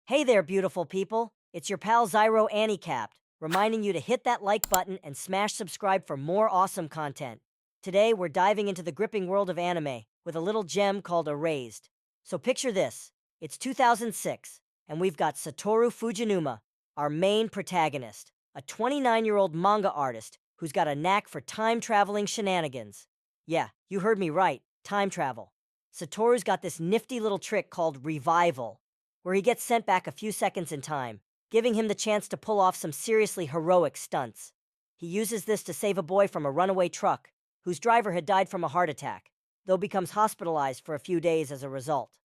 Hey there, beautiful people. It's your pal Zyro AniCapped, reminding you to hit that like button and smash subscribe for more awesome content. Today, we're diving into the gripping world of anime with a little gem called Erased. So picture this. It's 2006, and we've got Satoru Fujinuma, our main protagonist, a 29-year-old manga artist who's got a knack for time-traveling shenanigans. Yeah, you heard me right, time travel. Satoru's got this nifty little trick called revival, where he gets sent back a few seconds in time, giving him the chance to pull off some seriously heroic stunts. He uses this to save a boy from a runaway truck, whose driver had died from a heart attack, though becomes hospitalized for a few days as a result.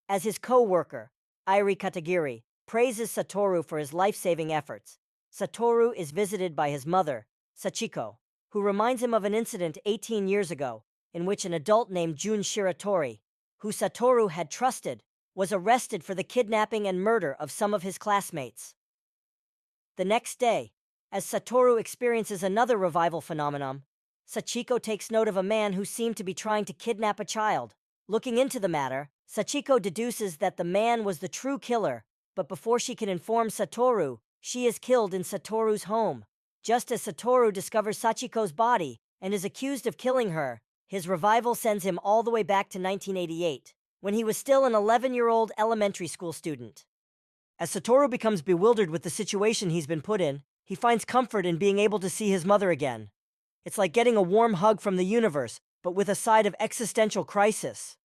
As his co-worker, Iri Katagiri, praises Satoru for his life-saving efforts, Satoru is visited by his mother, Sachiko, who reminds him of an incident 18 years ago, in which an adult named Jun Shiratori, who Satoru had trusted, was arrested for the kidnapping and murder of some of his classmates. The next day, as Satoru experiences another revival phenomenon, Sachiko takes note of a man who seemed to be trying to kidnap a child. Looking into the matter, Sachiko deduces that the man was the true killer, but before she can inform Satoru, she is killed in Satoru's home. Just as Satoru discovers Sachiko's body and is accused of killing her, his revival sends him all the way back to 1988. When he was still an 11-year-old elementary school student. As Satoru becomes bewildered with the situation he's been put in, he finds comfort in being able to see his mother again. It's like getting a warm hug from the universe, but with a side of existential crisis.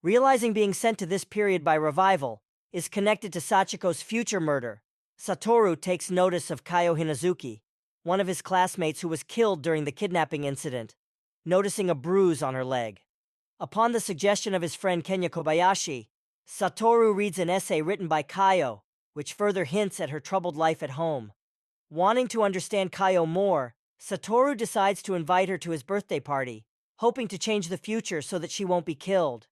Realizing being sent to this period by revival is connected to Sachiko's future murder, Satoru takes notice of Kayo Hinazuki, one of his classmates who was killed during the kidnapping incident, noticing a bruise on her leg. Upon the suggestion of his friend Kenya Kobayashi, Satoru reads an essay written by Kayo, which further hints at her troubled life at home. Wanting to understand Kayo more, Satoru decides to invite her to his birthday party, hoping to change the future so that she won't be killed.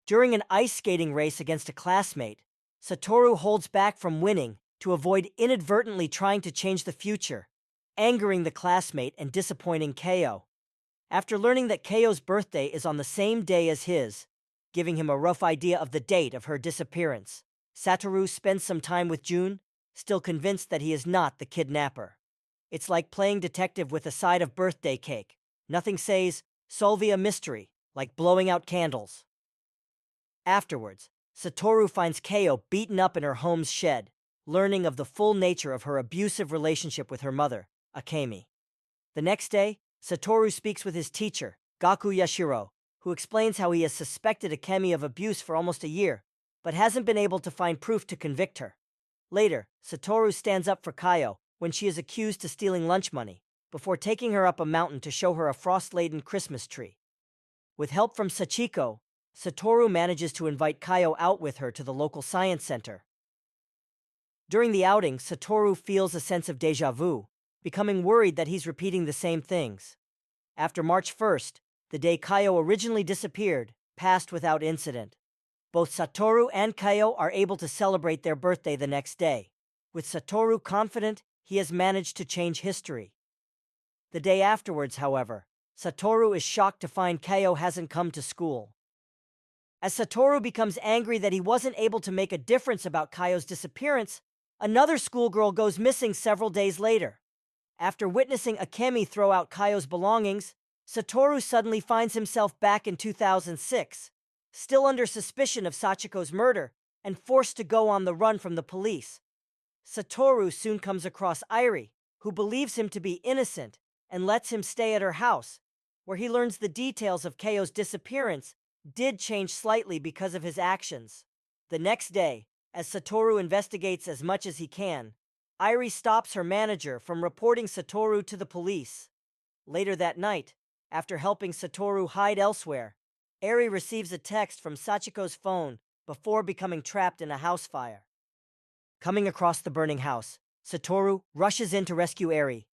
During an ice skating race against a classmate, Satoru holds back from winning to avoid inadvertently trying to change the future, angering the classmate and disappointing Kayo. After learning that Kayo's birthday is on the same day as his, giving him a rough idea of the date of her disappearance, Satoru spends some time with Jun, still convinced that he is not the kidnapper. It's like playing detective with a side of birthday cake. Nothing says, solve a mystery, like blowing out candles. Afterwards, Satoru finds Kayo beaten up in her home's shed, learning of the full nature of her abusive relationship with her mother, Akemi. The next day, Satoru speaks with his teacher, Gaku Yashiro, who explains how he has suspected Akemi of abuse for almost a year, but hasn't been able to find proof to convict her. Later, Satoru stands up for Kayo when she is accused of stealing lunch money, before taking her up a mountain to show her a frost-laden Christmas tree. With help from Sachiko, Satoru manages to invite Kayo out with her to the local science center. During the outing, Satoru feels a sense of déjà vu, becoming worried that he's repeating the same things. After March 1st, the day Kayo originally disappeared, passed without incident. Both Satoru and Kayo are able to celebrate their birthday the next day, with Satoru confident he has managed to change history. The day afterwards, however, Satoru is shocked to find Kayo hasn't come to school. As Satoru becomes angry that he wasn't able to make a difference about Kayo's disappearance, another schoolgirl goes missing several days later. After witnessing Akemi throw out Kayo's belongings, Satoru suddenly finds himself back in 2006, still under suspicion of Sachiko's murder and forced to go on the run from the police. Satoru soon comes across Iri, who believes him to be innocent and lets him stay at her house, where he learns the details of Kayo's disappearance did change slightly because of his actions. The next day, as Satoru investigates as much as he can, Iri stops her manager from reporting Satoru to the police. Later that night, after helping Satoru hide elsewhere, Eri receives a text from Sachiko's phone before becoming trapped in a house fire. Coming across the burning house, Satoru rushes in to rescue Eri,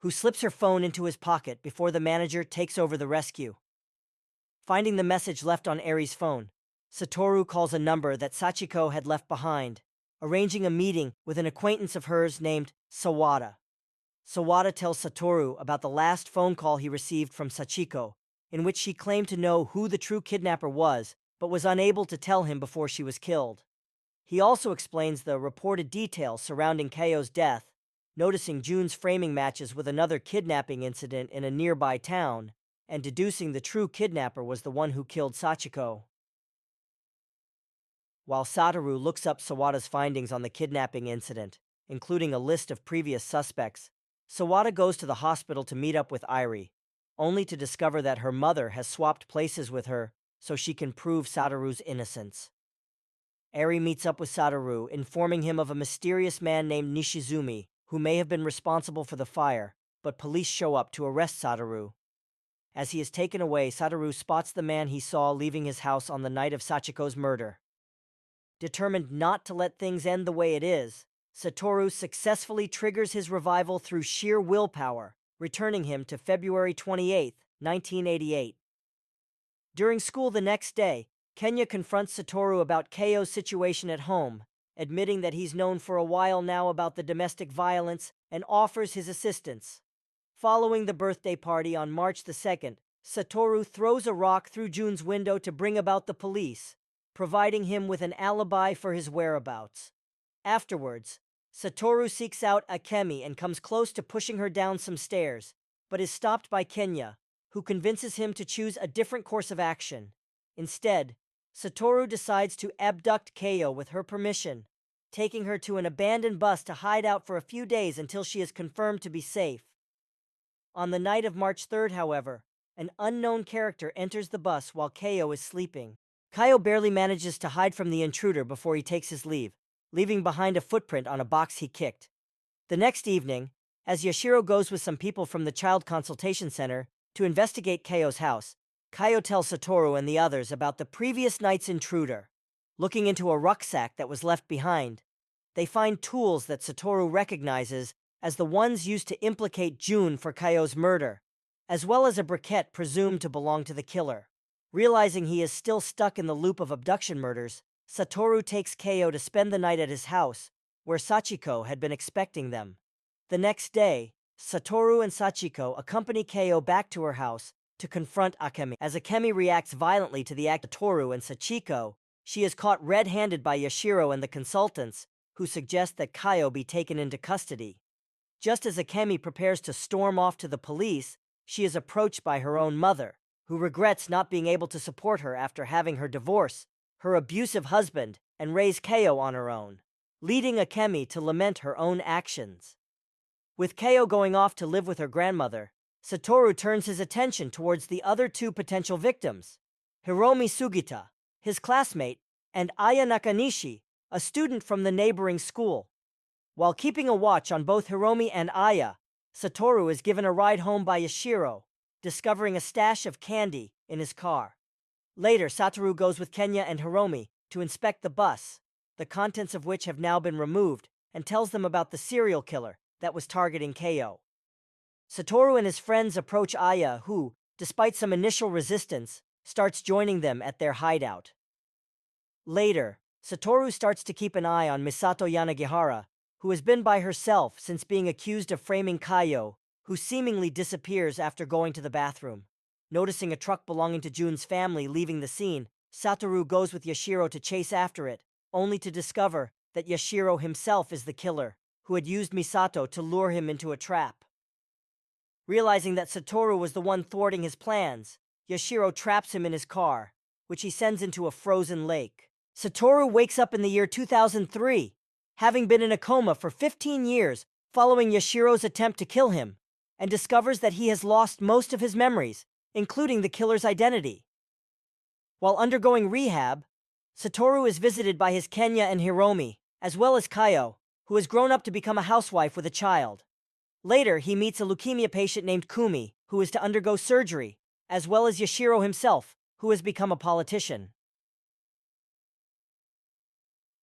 who slips her phone into his pocket before the manager takes over the rescue. Finding the message left on Eri's phone, Satoru calls a number that Sachiko had left behind, arranging a meeting with an acquaintance of hers named Sawada. Sawada tells Satoru about the last phone call he received from Sachiko, in which she claimed to know who the true kidnapper was, but was unable to tell him before she was killed. He also explains the reported details surrounding Kayo's death, noticing Jun's framing matches with another kidnapping incident in a nearby town, and deducing the true kidnapper was the one who killed Sachiko. While Satoru looks up Sawada's findings on the kidnapping incident, including a list of previous suspects, Sawada goes to the hospital to meet up with Irie, only to discover that her mother has swapped places with her so she can prove Satoru's innocence. Eri meets up with Satoru, informing him of a mysterious man named Nishizumi, who may have been responsible for the fire, but police show up to arrest Satoru. As he is taken away, Satoru spots the man he saw leaving his house on the night of Sachiko's murder. Determined not to let things end the way it is, Satoru successfully triggers his revival through sheer willpower, returning him to February 28, 1988. During school the next day, Kenya confronts Satoru about Kayo's situation at home, admitting that he's known for a while now about the domestic violence and offers his assistance. Following the birthday party on March the 2nd, Satoru throws a rock through Jun's window to bring about the police, providing him with an alibi for his whereabouts. Afterwards, Satoru seeks out Akemi and comes close to pushing her down some stairs, but is stopped by Kenya, who convinces him to choose a different course of action. Instead, Satoru decides to abduct Kayo with her permission, taking her to an abandoned bus to hide out for a few days until she is confirmed to be safe. On the night of March 3rd, however, an unknown character enters the bus while Kayo is sleeping. Kayo barely manages to hide from the intruder before he takes his leave, leaving behind a footprint on a box he kicked. The next evening, as Yashiro goes with some people from the Child Consultation Center to investigate Kayo's house, Kayo tells Satoru and the others about the previous night's intruder. Looking into a rucksack that was left behind, they find tools that Satoru recognizes as the ones used to implicate Jun for Kayo's murder, as well as a briquette presumed to belong to the killer. Realizing he is still stuck in the loop of abduction murders, Satoru takes Kayo to spend the night at his house, where Sachiko had been expecting them. The next day, Satoru and Sachiko accompany Kayo back to her house to confront Akemi. As Akemi reacts violently to the act of Satoru and Sachiko, she is caught red-handed by Yashiro and the consultants, who suggest that Kayo be taken into custody. Just as Akemi prepares to storm off to the police, she is approached by her own mother, who regrets not being able to support her after having her divorce her abusive husband and raise Kayo on her own, leading Akemi to lament her own actions. With Kayo going off to live with her grandmother, Satoru turns his attention towards the other two potential victims, Hiromi Sugita, his classmate, and Aya Nakanishi, a student from the neighboring school. While keeping a watch on both Hiromi and Aya, Satoru is given a ride home by Yashiro, discovering a stash of candy in his car. Later, Satoru goes with Kenya and Hiromi to inspect the bus, the contents of which have now been removed, and tells them about the serial killer that was targeting Kayo. Satoru and his friends approach Aya, who, despite some initial resistance, starts joining them at their hideout. Later, Satoru starts to keep an eye on Misato Yanagihara, who has been by herself since being accused of framing Kayo, who seemingly disappears after going to the bathroom. Noticing a truck belonging to Jun's family leaving the scene, Satoru goes with Yashiro to chase after it, only to discover that Yashiro himself is the killer, who had used Misato to lure him into a trap. Realizing that Satoru was the one thwarting his plans, Yashiro traps him in his car, which he sends into a frozen lake. Satoru wakes up in the year 2003, having been in a coma for 15 years following Yashiro's attempt to kill him, and discovers that he has lost most of his memories, including the killer's identity. While undergoing rehab, Satoru is visited by his Kenya and Hiromi, as well as Kayo, who has grown up to become a housewife with a child. Later, he meets a leukemia patient named Kumi, who is to undergo surgery, as well as Yashiro himself, who has become a politician.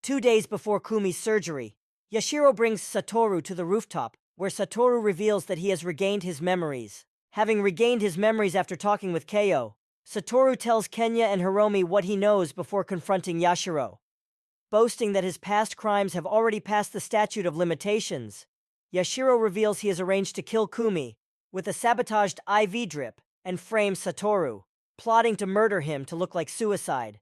2 days before Kumi's surgery, Yashiro brings Satoru to the rooftop, where Satoru reveals that he has regained his memories. Having regained his memories after talking with Kayo, Satoru tells Kenya and Hiromi what he knows before confronting Yashiro. Boasting that his past crimes have already passed the statute of limitations, Yashiro reveals he has arranged to kill Kumi with a sabotaged IV drip and frames Satoru, plotting to murder him to look like suicide.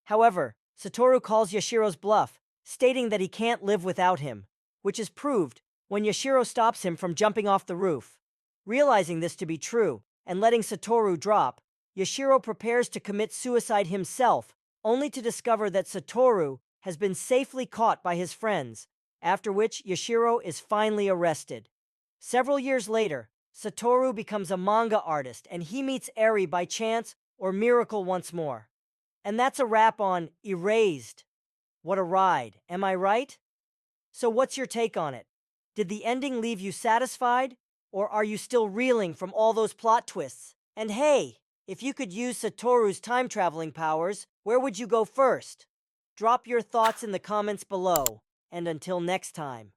However, Satoru calls Yashiro's bluff stating that he can't live without him, which is proved when Yashiro stops him from jumping off the roof. Realizing this to be true and letting Satoru drop, Yashiro prepares to commit suicide himself, only to discover that Satoru has been safely caught by his friends, after which Yashiro is finally arrested. Several years later, Satoru becomes a manga artist and he meets Eri by chance or miracle once more. And that's a wrap on Erased. What a ride, am I right? So what's your take on it? Did the ending leave you satisfied? Or are you still reeling from all those plot twists? And hey, if you could use Satoru's time-traveling powers, where would you go first? Drop your thoughts in the comments below, and until next time.